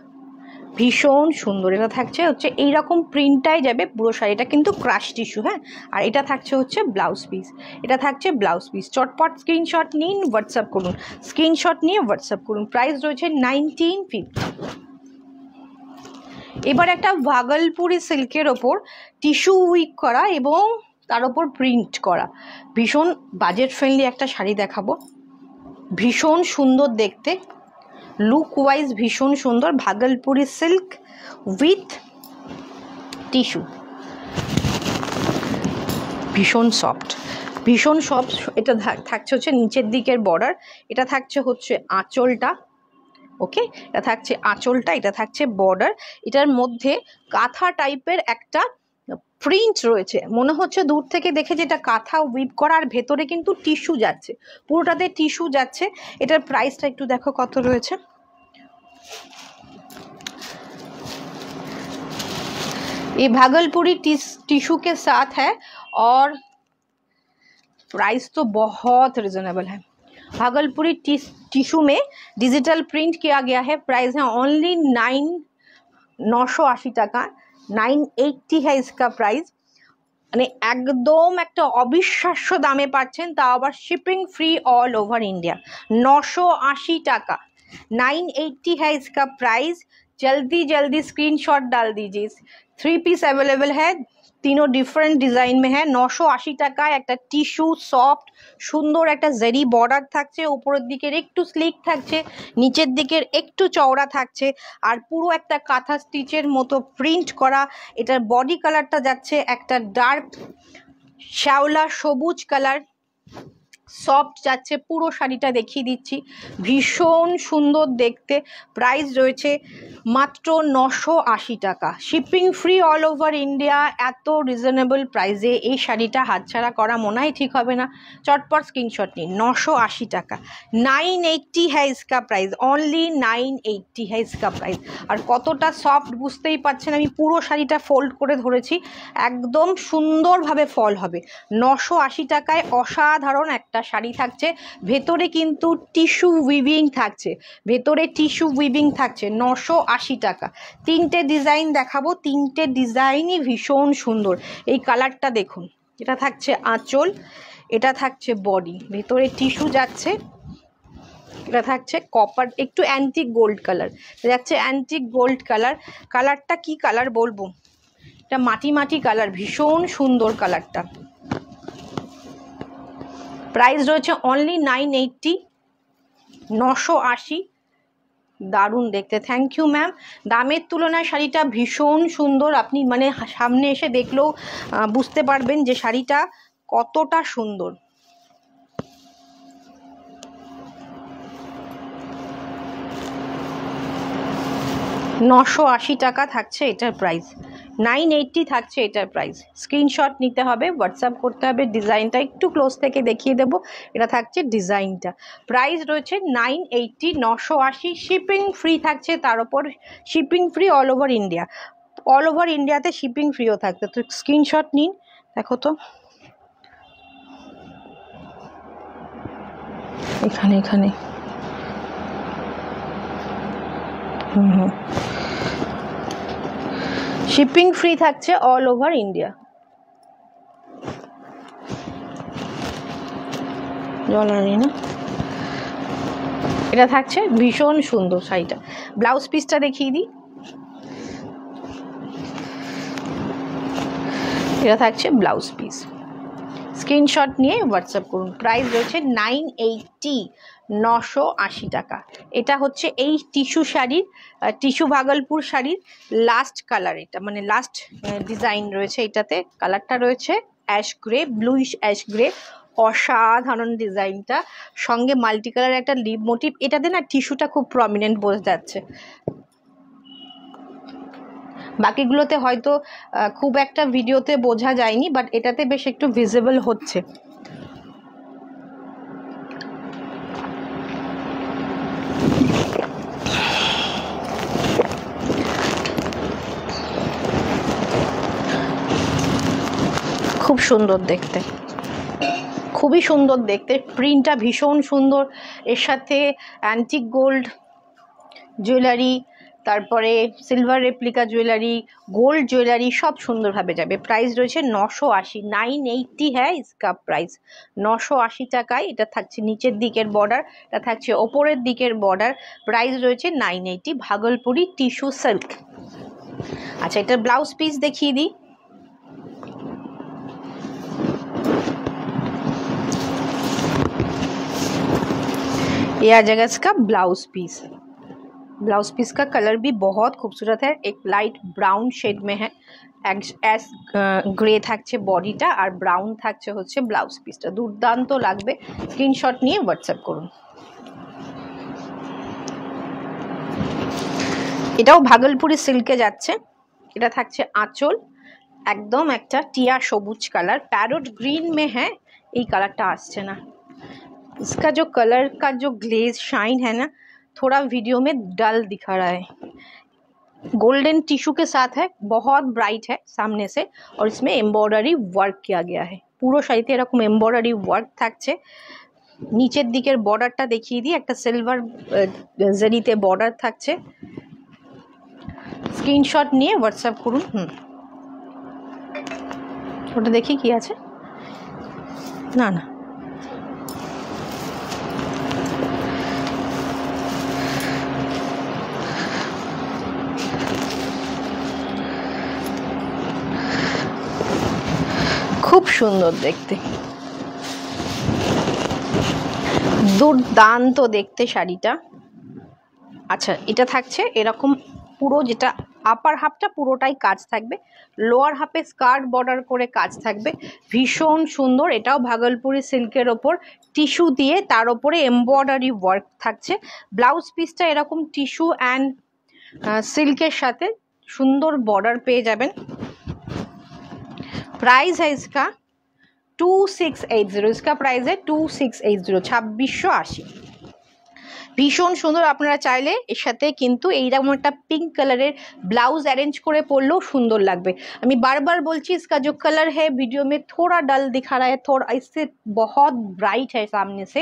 ভীষণ সুন্দর। এটা থাকছে হচ্ছে এইরকম প্রিন্টটাই যাবে পুরো শাড়িটা, কিন্তু ক্রাশ টিস্যু। হ্যাঁ, আর এটা থাকছে হচ্ছে ব্লাউজ পিস, এটা থাকছে ব্লাউজ পিস। চটপট স্ক্রিনশট নিন, হোয়াটসঅ্যাপ করুন, স্ক্রিনশট নিয়ে হোয়াটসঅ্যাপ করুন। প্রাইস রয়েছে 1950। এবার একটা ভাগলপুরি সিল্কের ওপর টিস্যু উইক করা এবং তার ওপর প্রিন্ট করা ভীষণ বাজেট ফ্রেন্ডলি একটা শাড়ি দেখাবো। ভীষণ সুন্দর দেখতে, লুক ওয়াইজ ভীষণ সুন্দর। ভাগলপুরি সিল্ক উইথ টিস্যু, ভীষণ সফট, ভীষণ সফট। এটা থাকছে হচ্ছে নিচের দিকের বর্ডার, এটা থাকছে হচ্ছে আঁচলটা। ওকে, এটা থাকছে আঁচলটা, এটা থাকছে বর্ডার। এটার মধ্যে কাঁথা টাইপের একটা প্রিন্ট রয়েছে, মনে হচ্ছে দূর থেকে দেখে যেটা কাঁথা উইভ করা, আর ভেতরে কিন্তু টিস্যু যাচ্ছে, পুরোটাতে টিস্যু যাচ্ছে। এটার প্রাইসটা একটু দেখো কত রয়েছে। ये भागलपुरी टिश्यू के साथ है और प्राइस तो बहुत रिजनेबल है। भागलपुरी टिश्यू में डिजिटल प्रिंट किया गया है। प्राइस है ओनली 980 টাকা, 980 है इसका प्राइस। মানে একদম একটা অবিশ্বাস্য দামে পাচ্ছেন, তাও আবার shipping free all over India. 980 টাকা, 980 है इसका प्राइस। जल्दी जल्दी स्क्रीनशॉट डाल दीजिए। 3 पीस अवेलेबल है, तीनों डिफरेंट डिजाइन में है। 980 টাকায় একটা টিস্যু সফট সুন্দর একটা জেরি বর্ডার থাকছে, উপরের দিকের একটু স্লিক থাকছে, নিচের দিকের একটু চওড়া থাকছে, আর পুরো একটা কাঁথা স্টিচের মতো প্রিন্ট করা। এটার বডি কালারটা যাচ্ছে একটা ডার্ক শ্যাওলা সবুজ কালার, সফট যাচ্ছে। পুরো শাড়িটা দেখিয়ে দিচ্ছি, ভীষণ সুন্দর দেখতে। প্রাইস রয়েছে মাত্র 980 টাকা, shipping free all over India. এত রিজনেবল প্রাইসে এই শাড়িটা হাতছাড়া করা মনে হয় ঠিক হবে না। চটপট স্ক্রিনশট নিন। 980 টাকা, 980 है इसका प्राइस, ओनली 980 है इसका प्राइस। আর কতটা সফট বুঝতেই পারছেন, আমি পুরো শাড়িটা ফোল্ড করে ধরেছি, একদম সুন্দরভাবে ফল হবে। 980 টাকায় অসাধারণ একটা শাড়ি থাকছে, ভেতরে কিন্তু টিস্যু উইভিং থাকছে, ভেতরে টিস্যু উইভিং থাকছে। 980 টাকা। তিনটে ডিজাইন দেখাবো, তিনটে ডিজাইনই ভীষণ সুন্দর। এই কালারটা দেখুন, এটা থাকছে আঁচল, এটা থাকছে বডি, ভেতরে টিস্যু যাচ্ছে। এটা থাকছে কপার, একটু অ্যান্টিক গোল্ড কালার যাচ্ছে, অ্যান্টিক গোল্ড কালার। কালারটা কি কালার বলবো, এটা মাটি মাটি কালার, ভীষণ সুন্দর কালারটা। প্রাইস রয়েছে অনলি 980, 980। দারুণ দেখতে, থ্যাংক ইউ ম্যাম। দামের তুলনায় শাড়িটা ভীষণ সুন্দর, আপনি মানে সামনে এসে দেখলেও বুঝতে পারবেন যে শাড়িটা কতটা সুন্দর। $980 টাকা থাকছে এটার প্রাইস, 980 থাকছে এটার প্রাইস। স্ক্রিনশট নিতে হবে, হোয়াটসঅ্যাপ করতে হবে। ডিজাইনটা একটু ক্লোজ থেকে দেখিয়ে দেবো, এটা থাকছে ডিজাইনটা। প্রাইস রয়েছে 980, 980। শিপিং ফ্রি থাকছে, তার উপর shipping free all over India, all over ইন্ডিয়াতে শিপিং ফ্রিও থাকছে। তো স্ক্রিনশট নিন, দেখো তো এখানে এখানে শিপিং ফ্রি থাকছে অল ওভার ইন্ডিয়া। জল আনি না, এটা থাকছে ভীষণ সুন্দর শাড়িটা। ব্লাউজ পিসটা দেখিয়ে দিই, এটা থাকছে ব্লাউজ পিস। স্ক্রিনশট নিয়ে হোয়াটসঅ্যাপ করুন। প্রাইস রয়েছে 980, 980 টাকা। এটা হচ্ছে এই টিস্যু শাড়ির, টিস্যু ভাগলপুর শাড়ির লাস্ট কালার, এটা মানে লাস্ট ডিজাইন রয়েছে। এটাতে কালারটা রয়েছে ash grey, bluish ash grey. অসাধারণ ডিজাইনটা, সঙ্গে মাল্টি কালার একটা লিভ মোটিভ। এটাতে না টিস্যুটা খুব প্রমিনেন্ট বোঝা যাচ্ছে। বাকিগুলোতে হয়তো খুব একটা ভিডিওতে বোঝা যায়নি, বাট এটাতে বেশ একটু ভিজিবল হচ্ছে। খুব সুন্দর দেখতে, খুবই সুন্দর দেখতে, প্রিন্টটা ভীষণ সুন্দর। এর সাথে অ্যান্টিক গোল্ড জুয়েলারি, তারপরে silver replica jewellery, gold jewellery সব সুন্দরভাবে যাবে। প্রাইস রয়েছে 980, 980 হ্যাঁ ইসকা প্রাইস 980 টাকায়। এটা থাকছে নিচের দিকের বর্ডার, এটা থাকছে ওপরের দিকের বর্ডার। প্রাইস রয়েছে 980, ভাগলপুরি টিস্যু সিল্ক। আচ্ছা, এটার ব্লাউজ পিস দেখিয়ে দিই। ये आ जाएगा इसका ब्लाउज पीस। ब्लाउज पीस का कलर भी बहुत खूबसूरत है, एक लाइट ब्राउन शेड में है। एस ग्रे থাকছে বডিটা আর ব্রাউন থাকছে হচ্ছে ব্লাউজ পিসটা। দুর্দান্ত লাগবে, স্ক্রিনশট নিয়ে হোয়াটসঅ্যাপ করুন। এটাও ভাগলপুরি সিল্কে যাচ্ছে। এটা থাকছে আঁচল, একদম একটা টিয়া সবুজ কালার, প্যারট গ্রিন में है। এই কালারটা আসছে না। इसका जो कलर का जो ग्लेज शाइन है ना, थोड़ा वीडियो में डल दिखा रहा है। गोल्डन टिश्यू के साथ है, बहुत ब्राइट है सामने से, और इसमें एम्ब्रॉयडरी वर्क किया गया है। পুরো শাড়িতে এরকম এমব্রয়ডারি ওয়ার্ক থাকছে। নিচের দিকের বর্ডারটা দেখিয়ে দিই, একটা সিলভার জেরিতে বর্ডার থাকছে। স্ক্রিনশট নিয়ে হোয়াটসঅ্যাপ করুন। ওটা দেখি কি আছে। না না, খুব সুন্দর দেখতে, দুর্দান্ত দেখতে শাড়িটা। আচ্ছা, এটা থাকছে এরকম পুরো, যেটা আপার হাফটা পুরোটাই কাজ থাকবে, লোয়ার হাফে স্কার্ট বর্ডার করে কাজ থাকবে, ভীষণ সুন্দর। এটাও ভাগলপুরি সিল্কের ওপর টিস্যু দিয়ে তার ওপরে এমব্রয়ডারি ওয়ার্ক থাকছে। ব্লাউজ পিসটা এরকম টিস্যু অ্যান্ড সিল্কের সাথে সুন্দর বর্ডার পেয়ে যাবেন। प्राइस है इसका 2680, इसका प्राइस है 2680, 2680। ভীষণ সুন্দর। আপনারা চাইলে এর সাথে কিন্তু এইরকম একটা পিঙ্ক কালারের ব্লাউজ অ্যারেঞ্জ করে পরলেও সুন্দর লাগবে। আমি বারবার বলছি, इसका जो कलर है वीडियो में थोड़ा डल दिखा रहा है, थोड़ा इससे बहुत ब्राइट है सामने से।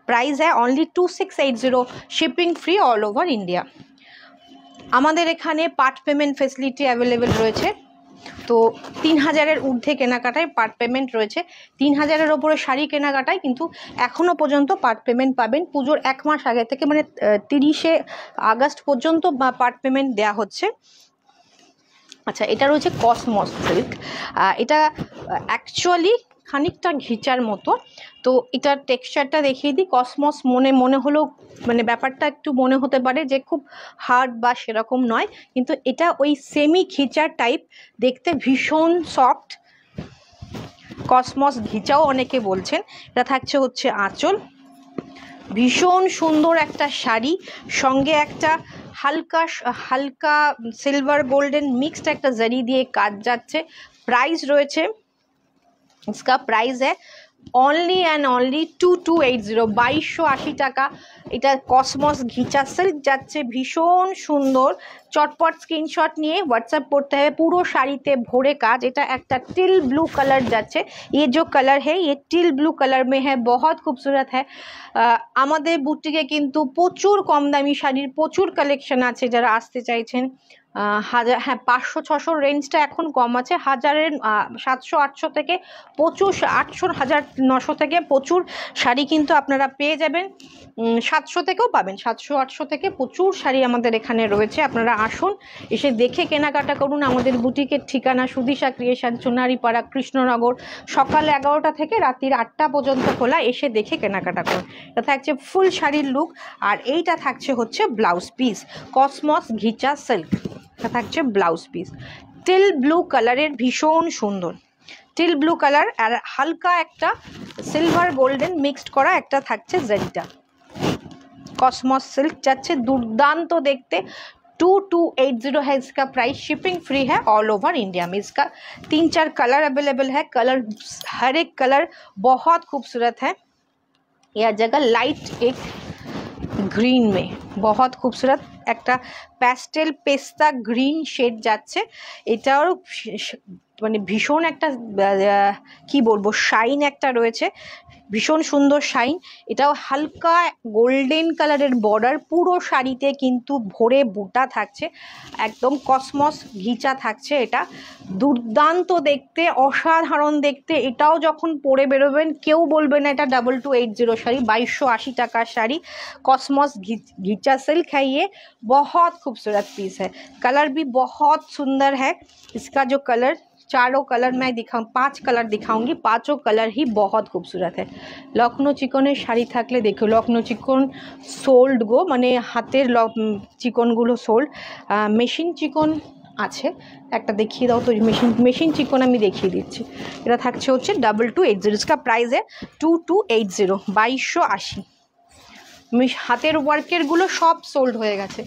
प्राइस है only 2680, shipping free all over India. আমাদের এখানে পার্ট পেমেন্ট ফেসিলিটি অ্যাভেলেবেল রয়েছে। তো 3000-এর ঊর্ধ্বে কেনাকাটায় পার্ট পেমেন্ট রয়েছে। 3000-এর ওপরে শাড়ি কেনাকাটায় কিন্তু এখনও পর্যন্ত পার্ট পেমেন্ট পাবেন। পুজোর 1 মাস আগে থেকে, মানে 30শে আগস্ট পর্যন্ত পার্ট পেমেন্ট দেওয়া হচ্ছে। আচ্ছা, এটা রয়েছে কসমস সিল্ক। এটা অ্যাকচুয়ালি খানিকটা ঘিচার মতো। তো এটার টেক্সচারটা দেখিয়ে দিই। কসমস মনে হলেও মানে ব্যাপারটা একটু মনে হতে পারে যে খুব হার্ড বা সেরকম নয়, কিন্তু এটা ওই সেমি ঘিচার টাইপ দেখতে, ভীষণ সফট। কসমস ঘিচাও অনেকে বলছেন। এটা থাকছে হচ্ছে আঁচল, ভীষণ সুন্দর একটা শাড়ি, সঙ্গে একটা হালকা হালকা সিলভার গোল্ডেন মিক্সড একটা জারি দিয়ে কাজ যাচ্ছে। প্রাইস রয়েছে, इसका प्राइस है ओनली एंड ओनली 2280, 2280 টাকা। এটা কসমস ঘিচা সিল্ক যাচ্ছে, ভীষণ সুন্দর। চটপট স্ক্রিনশট নিয়ে হোয়াটসঅ্যাপ করতে হবে। পুরো শাড়িতে ভরে কাজ। এটা একটা টিল ब्लू कलर যাচ্ছে। ये जो कलर है ये টিল ब्लू कलर में है, बहुत खूबसूरत है। আমাদের বুটিকে কিন্তু প্রচুর কম দামি শাড়ির প্রচুর কালেকশন আছে। যারা আসতে চাইছেন, হাজার, হ্যাঁ 500-600 রেঞ্জটা এখন কম আছে। 1000-এর 700-800 থেকে প্রচুর, 800-1900 থেকে প্রচুর শাড়ি কিন্তু আপনারা পেয়ে যাবেন। 700 থেকেও পাবেন, 700-800 থেকে প্রচুর শাড়ি আমাদের এখানে রয়েছে। আপনারা আসুন, এসে দেখে কেনাকাটা করুন। আমাদের বুটিকের ঠিকানা সুদিশা ক্রিয়েশন, সোনারীপাড়া, কৃষ্ণনগর। সকাল 11টা থেকে রাত্রির 8টা পর্যন্ত খোলা। এসে দেখে কেনাকাটা করুন। এটা থাকছে ফুল শাড়ির লুক, আর এইটা থাকছে হচ্ছে blouse piece, cosmos ghicha silk. এটা থাকছে ব্লাউজ পিস, টিল ব্লু কালারের, ভীষণ সুন্দর টিল ব্লু কালার, আর হালকা একটা সিলভার গোল্ডেন মিক্সড করা একটা থাকছে জারিটা। কসমস সিল্ক যাচ্ছে, দুর্দান্ত দেখতে। 2280 है इसका प्राइस, शिपिंग फ्री है ऑल ओवर इंडिया में। इसका 3-4 कलर अवेलेबल है, कलर हर एक कलर बहुत खूबसूरत है। यह जगह लाइट एक ग्रीन में बहुत खूबसूरत একটা প্যাস্টেল পেস্তা গ্রিন শেড যাচ্ছে, এটাও মানে ভীষণ একটা কি বলবো শাইন একটা রয়েছে, ভীষণ সুন্দর শাইন। এটাও হালকা গোল্ডেন কালারের বর্ডার, পুরো শাড়িতে কিন্তু ভরে বুটা থাকছে, একদম কসমস ঘিচা থাকছে। এটা দুর্দান্ত দেখতে, অসাধারণ দেখতে। এটাও যখন পরে বেরোবেন কেউ বলবে না এটা 2280 শাড়ি। 2280 টাকার শাড়ি, कॉस्मॉस घिचा सिल्क है ये, बहुत खूबसूरत पीस है। कलर भी बहुत सुंदर है। इसका जो कलर, चारों कलर मैं दिखाऊँ, 5 कलर दिखाऊंगी, पाँचों कलर ही बहुत खूबसूरत है। लखनऊ चिकনের শাড়ি থাকলে দেখো, লখনऊ চিকন সোল্ড গো, মানে হাতের চিকনগুলো সোল্ড। মেশিন চিকন আছে একটা, দেখিয়ে দাও তো। মেশিন চিকন আমি দেখিয়ে দিচ্ছি। এটা থাকছে হচ্ছে 2280, इसका प्राइस है 2280, 2280। হাতের ওয়ার্কেরগুলো সব সোল্ড হয়ে গেছে।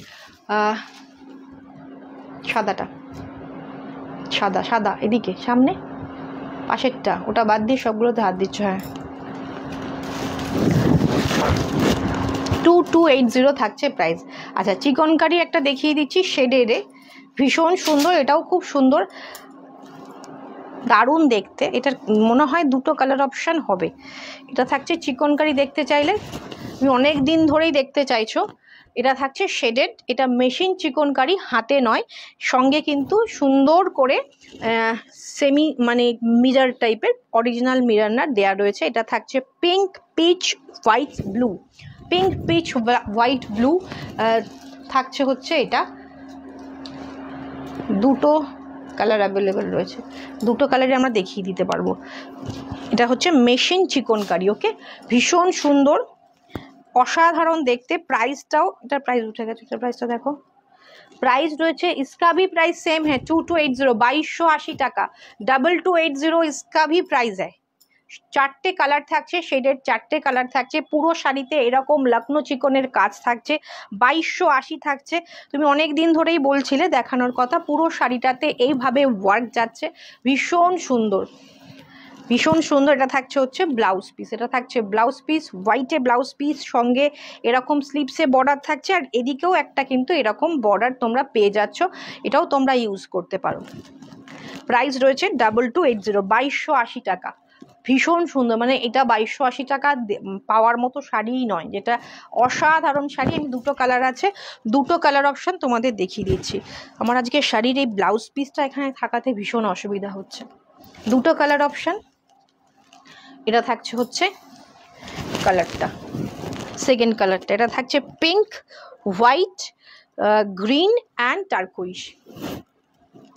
সাদাটা, সাদা সাদা এদিকে সামনে পাশেরটা, ওটা বাদ দিয়ে সবগুলোতে হাত দিচ্ছ। হ্যাঁ, 2280 থাকছে প্রাইস। আচ্ছা, চিকনকারি একটা দেখিয়ে দিচ্ছি শেডেরে, ভীষণ সুন্দর, এটাও খুব সুন্দর, দারুণ দেখতে। এটার মনে হয় 2টো কালার অপশান হবে। এটা থাকছে চিকনকারি, দেখতে চাইলে তুমি অনেক দিন ধরেই দেখতে চাইছো। এটা থাকছে শেডেড, এটা মেশিন চিকনকারি, হাতে নয়, সঙ্গে কিন্তু সুন্দর করে সেমি মানে মিরর টাইপের, অরিজিনাল মিরর না দেয়া রয়েছে। এটা থাকছে pink pitch white blue, pink pitch white blue থাকছে হচ্ছে। এটা 2টো কালার অ্যাভেলেবেল রয়েছে, 2টো কালারে আমরা দেখিয়ে দিতে পারবো। এটা হচ্ছে মেশিন চিকনকারি, ওকে, ভীষণ সুন্দর, অসাধারণ দেখতে। প্রাইসটাও, এটার প্রাইস উঠে গেছে, এটার প্রাইসটা দেখো। प्राइस রয়েছে, इसका भी प्राइस सेम है 2280, 2280 টাকা। 2280 इसका भी प्राइस है। 4টে কালার থাকছে, শেডের 4টে কালার থাকছে, পুরো শাড়িতে এরকম লখনऊ চিকনের কাজ থাকছে, 2280 থাকছে। তুমি অনেক দিন ধরেই বলছিলে দেখানোর কথা, পুরো শাড়িটাতে এইভাবে ওয়ার্ক যাচ্ছে, ভীষণ সুন্দর, ভীষণ সুন্দর। এটা থাকছে হচ্ছে ব্লাউজ পিস, এটা থাকছে ব্লাউজ পিস, হোয়াইটে ব্লাউজ পিস, সঙ্গে এরকম স্লিপসে বর্ডার থাকছে, আর এদিকেও একটা কিন্তু এরকম বর্ডার তোমরা পেয়ে যাচ্ছ, এটাও তোমরা ইউজ করতে পারো। প্রাইস রয়েছে 2280, 2280 টাকা। ভীষণ সুন্দর, মানে এটা 2280 টাকা পাওয়ার মতো শাড়িই নয়, যেটা অসাধারণ শাড়ি। আমি 2টো কালার আছে, 2টো কালার অপশান তোমাদের দেখিয়ে দিচ্ছি। আমার আজকে শাড়ির এই ব্লাউজ পিসটা এখানে থাকাতে ভীষণ অসুবিধা হচ্ছে। 2টো কালার অপশান, এটা থাকছে হচ্ছে কালারটা, সেকেন্ড কালারটা, এটা থাকছে পিঙ্ক হোয়াইট গ্রিন অ্যান্ড টার্কুইশ,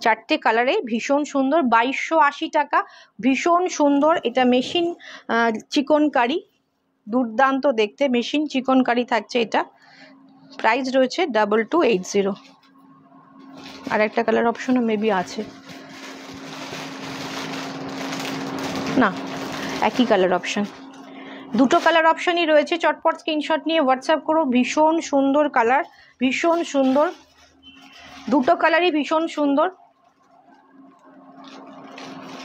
4টে কালারে ভীষণ সুন্দর। 2280 টাকা, ভীষণ সুন্দর। এটা মেশিন চিকনকারি, দুর্দান্ত দেখতে, মেশিন চিকনকারি থাকছে এটা। প্রাইস রয়েছে 2280। আর একটা কালার অপশনও মেবি আছে, না একই কালার অপশান, 2টো কালার অপশানই রয়েছে। চটপট স্ক্রিনশট নিয়ে হোয়াটসঅ্যাপ করো। ভীষণ সুন্দর কালার, ভীষণ সুন্দর, 2টো কালারই ভীষণ সুন্দর।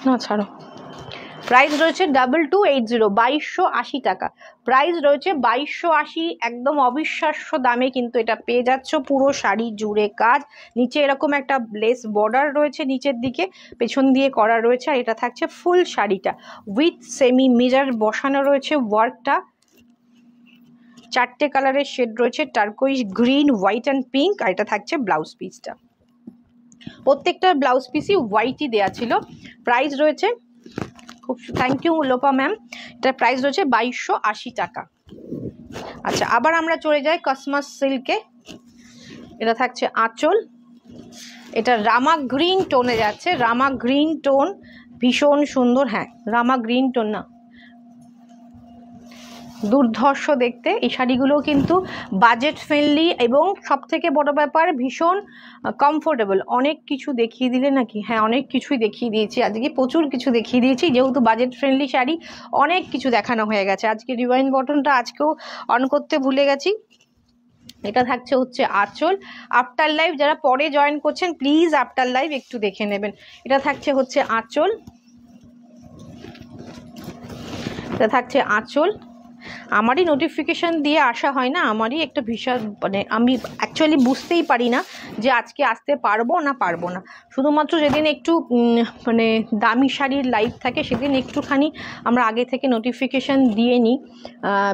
না ছাড়ো, প্রাইস রয়েছে 2280, 2280 টাকা। প্রাইস রয়েছে 2280, একদম অবিশ্বাস্য দামে কিন্তু এটা পেয়ে যাচ্ছ। পুরো শাড়ি জুড়ে কাজ, নিচে এরকম একটা লেস বর্ডার রয়েছে, নিচের দিকে পেছন দিয়ে করা রয়েছে, আর এটা থাকছে ফুল শাড়িটা উইথ সেমি মিরর বসানো রয়েছে ওয়ার্কটা। 4টে কালারের শেড রয়েছে, টার্কোইশ, গ্রিন, হোয়াইট অ্যান্ড পিঙ্ক, আর এটা থাকছে ব্লাউজ পিসটা। প্রত্যেকটা ব্লাউজ পিসই হোয়াইটই দেওয়া ছিল। প্রাইস রয়েছে, খুব থ্যাংক ইউ লোপা ম্যাম, এটার প্রাইস রয়েছে 2280 টাকা। আচ্ছা, আবার আমরা চলে যাই কসমস সিল্কে। এটা থাকছে আঁচল, এটা রামা গ্রিন টোনে যাচ্ছে, রামা গ্রিন টোন, ভীষণ সুন্দর। হ্যাঁ, রামা গ্রিন টোন না, দুর্ধর্ষ দেখতে। এই শাড়িগুলো কিন্তু বাজেট ফ্রেন্ডলি এবং সবথেকে বড় ব্যাপার ভীষণ কমফোর্টেবল। অনেক কিছু দেখিয়ে দিলে নাকি? হ্যাঁ, অনেক কিছুই দেখিয়ে দিয়েছি আজকে, প্রচুর কিছু দেখিয়ে দিয়েছি, যেহেতু বাজেট ফ্রেন্ডলি শাড়ি অনেক কিছু দেখানো হয়ে গেছে। আজকে রিওয়াইন্ড বটনটা আজকেও অন করতে ভুলে গেছি, এটা থাকছে হচ্ছে আঁচল। আফটার লাইভ যারা পরে জয়েন করছেন প্লিজ আফটার লাইভ একটু দেখে নেবেন। এটা থাকছে হচ্ছে আঁচল, এটা থাকছে আঁচল। আমারই নোটিফিকেশান দিয়ে আসা হয় না, আমারই একটা ভীষণ মানে আমি অ্যাকচুয়ালি বুঝতেই পারি না যে আজকে আসতে পারবো না পারবো না। শুধুমাত্র যেদিন একটু মানে দামি শাড়ির লাইভ থাকে সেদিন একটুখানি আমরা আগে থেকে নোটিফিকেশান দিয়ে নিই,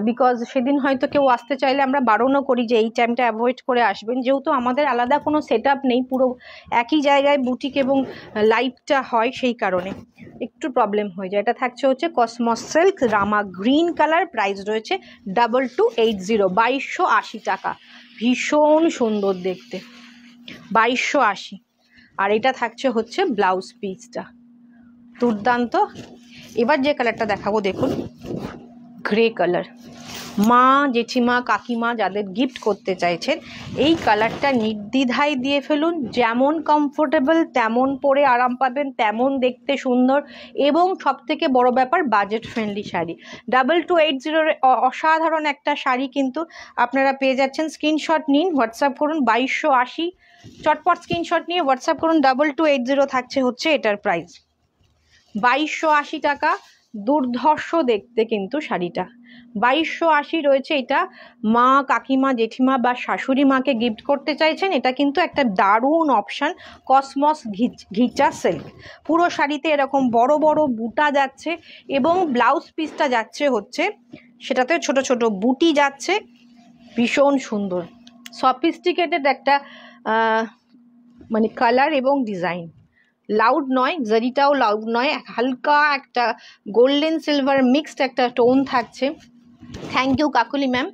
বিকজ সেদিন হয়তো কেউ আসতে চাইলে আমরা বারণও করি যে এই টাইমটা অ্যাভয়েড করে আসবেন, যেহেতু আমাদের আলাদা কোনো সেট আপ নেই, পুরো একই জায়গায় বুটিক এবং লাইভটা হয়, সেই কারণে একটু প্রবলেম হয়ে যায়। এটা থাকছে হচ্ছে কসমস সিল্ক রামা গ্রিন কালার, প্রাইস রয়েছে 2280, 2280 টাকা। ভীষণ সুন্দর দেখতে, 2280। আর এটা থাকছে হচ্ছে ব্লাউজ পিসটা, দুর্দান্ত। এবার যে কালারটা দেখাবো দেখুন, গ্রে কালার। মা জেঠিমা কাকিমা যাদের গিফট করতে চাইছেন এই কালারটা নির্দ্বিধায় দিয়ে ফেলুন। যেমন কমফোর্টেবল তেমন পরে আরাম পাবেন, তেমন দেখতে সুন্দর, এবং সবথেকে বড় ব্যাপার বাজেট ফ্রেন্ডলি শাড়ি। 2280 অসাধারণ একটা শাড়ি কিন্তু আপনারা পেয়ে যাচ্ছেন। স্ক্রিনশট নিন, হোয়াটসঅ্যাপ করুন 2280, চটপট স্ক্রিনশট নিয়ে হোয়াটসঅ্যাপ করুন। 2280 থাকছে হচ্ছে এটার প্রাইস, 2280 টাকা। দুর্ধর্ষ দেখতে কিন্তু শাড়িটা, 2280 রয়েছে। এটা মা কাকিমা জেঠিমা বা শাশুড়ি মাকে গিফট করতে চাইছেন, এটা কিন্তু একটা দারুণ অপশান। কসমস ঘিচা সিল্ক, পুরো শাড়িতে এরকম বড় বড় বুটা যাচ্ছে এবং ব্লাউজ পিসটা যাচ্ছে হচ্ছে সেটাতে ছোট ছোট বুটি যাচ্ছে, ভীষণ সুন্দর সফিস্টিকেটেড একটা মানে কালার এবং ডিজাইন। লাউড নয়, জারিটাও লাউড নয়, হালকা একটা গোল্ডেন সিলভার মিক্সড একটা টোন থাকছে। Thank you Kakuli ma'am.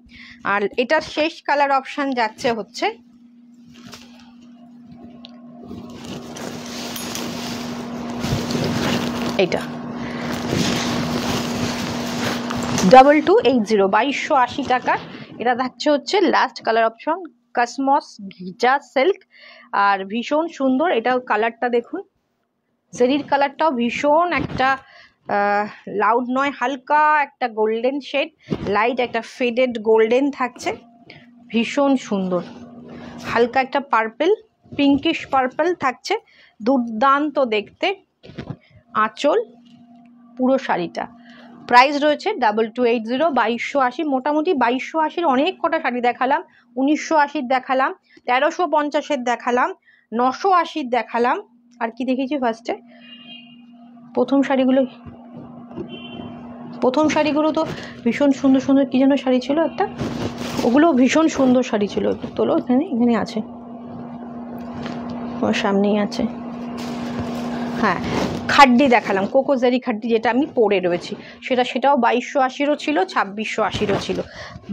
আর এটার শেষ কালার অপশান যাচ্ছে হচ্ছে এটা 2280, 2280 টাকা। এটা থাকছে হচ্ছে last colour option, cosmos ghicha silk, আর ভীষণ সুন্দর। এটা কালারটা দেখুন, জেরির কালারটাও ভীষণ একটা লাউড নয়, হালকা একটা গোল্ডেন শেড, লাইট একটা ফেডেড গোল্ডেন থাকছে, ভীষণ সুন্দর। হালকা একটা পার্পল, পিঙ্কিশ পার্পল থাকছে, দুর্দান্ত দেখতে। আঁচল, পুরো শাড়িটা প্রাইস রয়েছে 2280, 2280। মোটামুটি 2280 অনেক কটা শাড়ি দেখালাম, 1980 দেখালাম, 1350 দেখালাম, 980 দেখালাম। আর কি দেখেছি ফার্স্টে? প্রথম শাড়িগুলো তো ভীষণ সুন্দর সুন্দর, কি যেন শাড়ি ছিল একটা, ওগুলো ভীষণ সুন্দর শাড়ি ছিল। একটু তোলো, এখানে আছে, ওর সামনেই আছে। হ্যাঁ, খাড্ডি দেখালাম, কোকোজারি খাড্ডি, যেটা আমি পরে রয়েছি সেটাও 2280 ছিল, 2680 ছিল।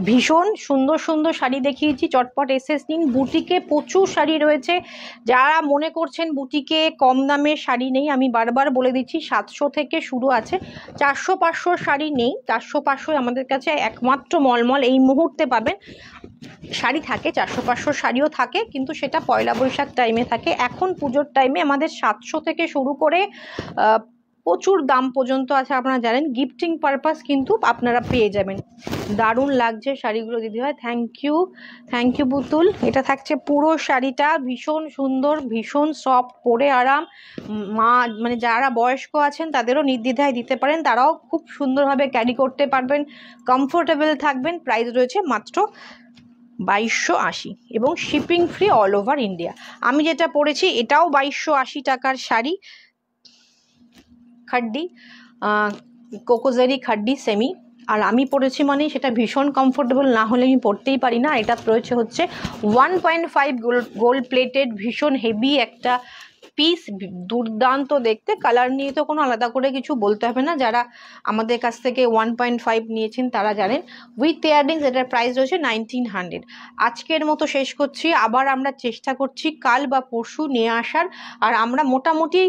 ভীষণ সুন্দর সুন্দর শাড়ি দেখিয়েছি, চটপট এসএস নিন। বুটিকে প্রচুর শাড়ি রয়েছে, যারা মনে করছেন বুটিকে কম দামের শাড়ি নেই, আমি বারবার বলে দিচ্ছি 700 থেকে শুরু আছে, 400-500 শাড়ি নেই। 400-500 আমাদের কাছে একমাত্র মলমল এই মুহূর্তে পাবেন। শাড়ি থাকে 400-500 শাড়িও থাকে, কিন্তু সেটা পয়লা বৈশাখ টাইমে থাকে। এখন পুজোর টাইমে আমাদের 700 থেকে শুরু করে প্রচুর দাম পর্যন্ত আছে, আপনারা জানেন। গিফটিং পারপাস কিন্তু আপনারা পেয়ে যাবেন। দারুণ লাগছে শাড়িগুলো দিদিভাই, থ্যাংক ইউ পুতুল। এটা থাকছে পুরো শাড়িটা, ভীষণ সুন্দর, ভীষণ সফট, পরে আরাম। মা মানে যারা বয়স্ক আছেন তাদেরও নির্দ্বিধায় দিতে পারেন, তারাও খুব সুন্দরভাবে ক্যারি করতে পারবেন, কমফোর্টেবল থাকবেন। প্রাইস রয়েছে মাত্র 2280 এবং shipping free all over India. আমি যেটা পরেছি এটাও 2280 টাকার শাড়ি, খাড্ডি কোকোজারি খাড্ডি সেমি। আর আমি পরেছি মানে সেটা ভীষণ কমফোর্টেবল, না হলে আমি পরতেই পারি না। এটা রয়েছে হচ্ছে 1.5 গোল্ড প্লেটেড, ভীষণ হেভি একটা পিস, দুর্দান্ত দেখতে। কালার নিয়ে তো কোনো আলাদা করে কিছু বলতে হবে না, যারা আমাদের কাছ থেকে 1.5 নিয়েছেন তারা জানেন। উইথ ইয়াররিংস এটার প্রাইস রয়েছে 1900। আজকের মতো শেষ করছি, আবার আমরা চেষ্টা করছি কাল বা পরশু নিয়ে আসার। আর আমরা মোটামুটি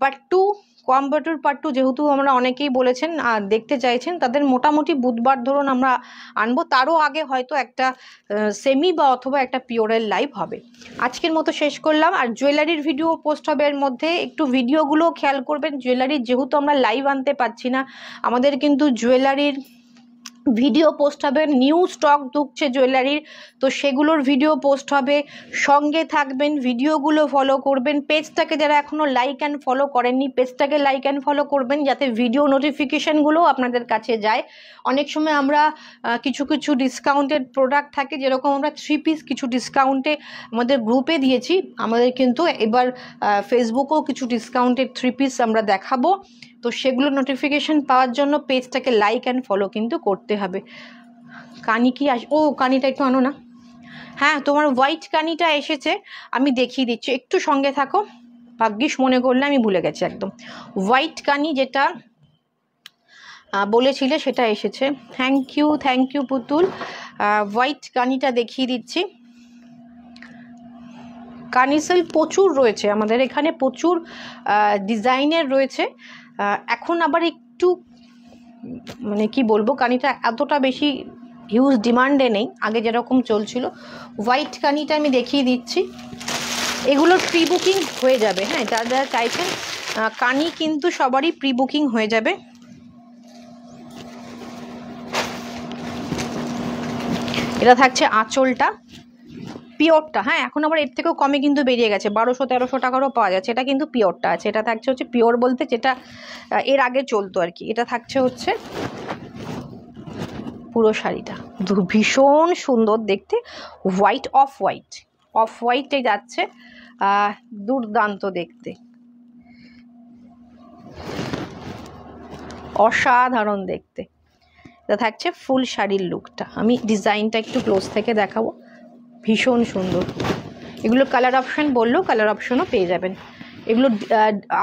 পার্ট 2, কোয়াম্বাটুর পার্ট 2, যেহেতু আমরা অনেকেই বলেছেন দেখতে চাইছেন, তাদের মোটামুটি বুধবার ধরুন আমরা আনবো, তারও আগে হয়তো একটা সেমি বা অথবা একটা পিওরের লাইভ হবে। আজকের মতো শেষ করলাম। আর জুয়েলারির ভিডিও পোস্ট হবে এর মধ্যে, একটু ভিডিওগুলো খেয়াল করবেন। জুয়েলারির যেহেতু আমরা লাইভ আনতে পারছি না, আমাদের কিন্তু জুয়েলারির ভিডিও পোস্ট হবে, নিউ স্টক ঢুকছে জুয়েলারির, তো সেগুলোর ভিডিও পোস্ট হবে। সঙ্গে থাকবেন, ভিডিওগুলো ফলো করবেন। পেজটাকে যারা এখনও লাইক অ্যান্ড ফলো করেননি, পেজটাকে লাইক অ্যান্ড ফলো করবেন যাতে ভিডিও নোটিফিকেশানগুলো আপনাদের কাছে যায়। অনেক সময় আমরা কিছু কিছু ডিসকাউন্টেড প্রোডাক্ট থাকে, যেরকম আমরা 3 পিস কিছু ডিসকাউন্টে আমাদের গ্রুপে দিয়েছি, আমাদের কিন্তু এবার ফেসবুকেও কিছু ডিসকাউন্টেড 3 পিস আমরা দেখাবো। তো সেগুলো নোটিফিকেশান পাওয়ার জন্য পেজটাকে লাইক অ্যান্ড ফলো কিন্তু করতে হবে। কানি কি ও কানিটা একটু আনো না। হ্যাঁ, তোমার হোয়াইট কানিটা এসেছে, আমি দেখিয়ে দিচ্ছি, একটু সঙ্গে থাকো। ভাগ্যিস মনে করলে, আমি ভুলে গেছি একদম। হোয়াইট কানি যেটা বলেছিলে সেটা এসেছে। থ্যাংক ইউ পুতুল। হোয়াইট কানিটা দেখিয়ে দিচ্ছি। কানিসেল প্রচুর রয়েছে আমাদের এখানে, প্রচুর ডিজাইনের রয়েছে। এখন আবার একটু মানে কি বলবো, কানিটা এতটা বেশি হিউজ ডিমান্ডে নেই, আগে যেরকম চলছিল। হোয়াইট কানিটা আমি দেখিয়ে দিচ্ছি। এগুলোর প্রি বুকিং হয়ে যাবে। হ্যাঁ, যারা যারা চাইছেন কানি কিন্তু সবারই প্রি বুকিং হয়ে যাবে। এটা থাকছে আঁচলটা, পিওরটা। হ্যাঁ, এখন আবার এর থেকেও কমে কিন্তু বেরিয়ে গেছে, 1200-1300 টাকারও পাওয়া যাচ্ছে। এটা কিন্তু পিওরটা আছে। এটা থাকছে হচ্ছে পিওর বলতে যেটা এর আগে চলতো আর কি। এটা থাকছে হচ্ছে পুরো শাড়িটা ভীষণ সুন্দর দেখতে, হোয়াইট অফ হোয়াইটে যাচ্ছে, দুর্দান্ত দেখতে, অসাধারণ দেখতে। এটা থাকছে ফুল শাড়ির লুকটা। আমি ডিজাইনটা একটু ক্লোজ থেকে দেখাবো, ভীষণ সুন্দর। এগুলো কালার অপশান বললেও কালার অপশানও পেয়ে যাবেন। এগুলো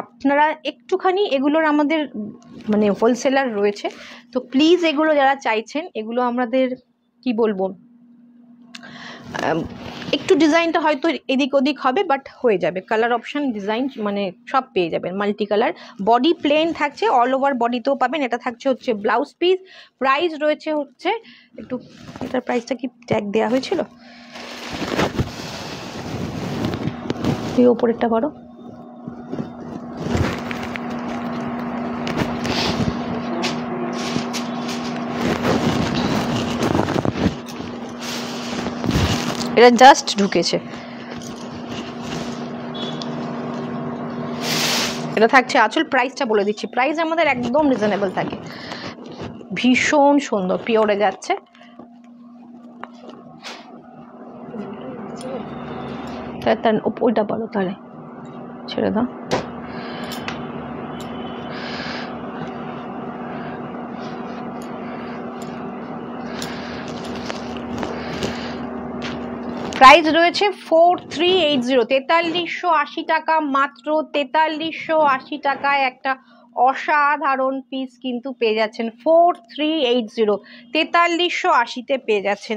আপনারা একটুখানি, এগুলোর আমাদের মানে হোলসেলার রয়েছে, তো প্লিজ এগুলো যারা চাইছেন, এগুলো আমাদের কি বলবো, একটু ডিজাইনটা হয়তো এদিক ওদিক হবে, বাট হয়ে যাবে। কালার অপশান, ডিজাইন মানে সব পেয়ে যাবেন, মাল্টি কালার। বডি প্লেন থাকছে, অল ওভার বডিতেও পাবেন। এটা থাকছে হচ্ছে ব্লাউজ পিস। প্রাইস রয়েছে হচ্ছে একটু, এটার প্রাইসটা কি ট্যাগ দেওয়া হয়েছিল, তুই ওপরেরটা করো। এটা জাস্ট ঢুকেছে। এটা থাকছে আঁচল। প্রাইসটা বলে দিচ্ছি, প্রাইস আমাদের একদম রিজনেবল থাকে, ভীষণ সুন্দর, পিওরে যাচ্ছে। ওইটা বলো তাহলে, ছেড়ে দাও। প্রাইস রয়েছে 4380, 4380 টাকা মাত্র। 4380 টাকায় একটা অসাধারণ পিস কিন্তু পেয়ে যাচ্ছেন। 4380, 4380-তে পেয়ে যাচ্ছেন,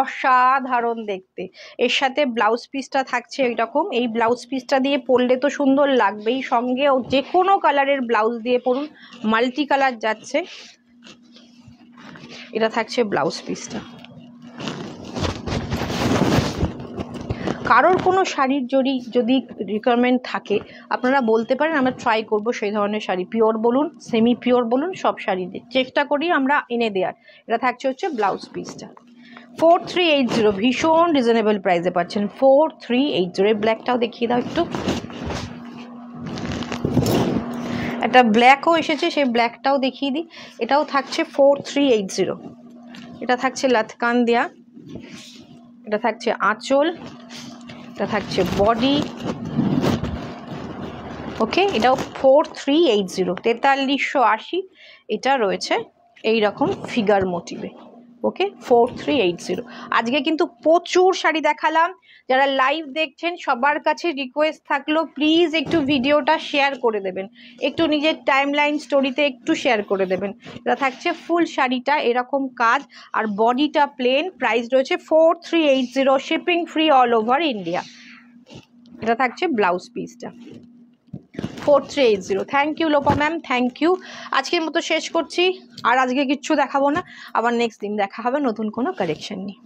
অসাধারণ দেখতে। এর সাথে ব্লাউজ পিসটা থাকছে এইরকম। এই ব্লাউজ পিসটা দিয়ে পরলে তো সুন্দর লাগবেই, সঙ্গে যে কোনো কালারের ব্লাউজ দিয়ে পরুন, মাল্টি কালার যাচ্ছে। এটা থাকছে ব্লাউজ পিসটা। কারোর কোনো শাড়ির যদি রিকোয়ারমেন্ট থাকে আপনারা বলতে পারেন, আমরা ট্রাই করব সেই ধরনের শাড়ি, পিওর বলুন, সেমি পিওর বলুন, সব শাড়ি চেষ্টা করি আমরা এনে দেওয়ার। এটা থাকছে হচ্ছে ব্লাউজ পিসটা। 4380, ভীষণ রিজনেবল প্রাইসে পাচ্ছেন। 4380। ব্ল্যাকটাও দেখিয়ে দাও একটু। একটা ব্ল্যাকও এসেছে, সেই ব্ল্যাকটাও দেখিয়ে দিই। এটাও থাকছে 4380। এটা থাকছে লাটকান দেয়া, এটা থাকছে আঁচল, এটা থাকছে বডি। ওকে, এটাও 4380, 4380। এটা রয়েছে এই রকম ফিগার মোটিভে। ওকে, 4380। আজকে কিন্তু প্রচুর শাড়ি দেখালাম। যারা লাইভ দেখছেন সবার কাছে রিকোয়েস্ট থাকলো, প্লিজ একটু ভিডিওটা শেয়ার করে দেবেন, একটু নিজের টাইমলাইন স্টোরিতে একটু শেয়ার করে দেবেন। এটা থাকছে ফুল শাড়িটা এরকম কাজ, আর বডিটা প্লেন। প্রাইস রয়েছে 4380, shipping free all over India. এটা থাকছে ব্লাউজ পিসটা। 4380। Thank you Lopa ma'am, thank you. আজকের মতো শেষ করছি, আর আজকে কিচ্ছু দেখাবো না, আবার নেক্সট দিন দেখা হবে নতুন কোনো কালেকশন নিয়ে।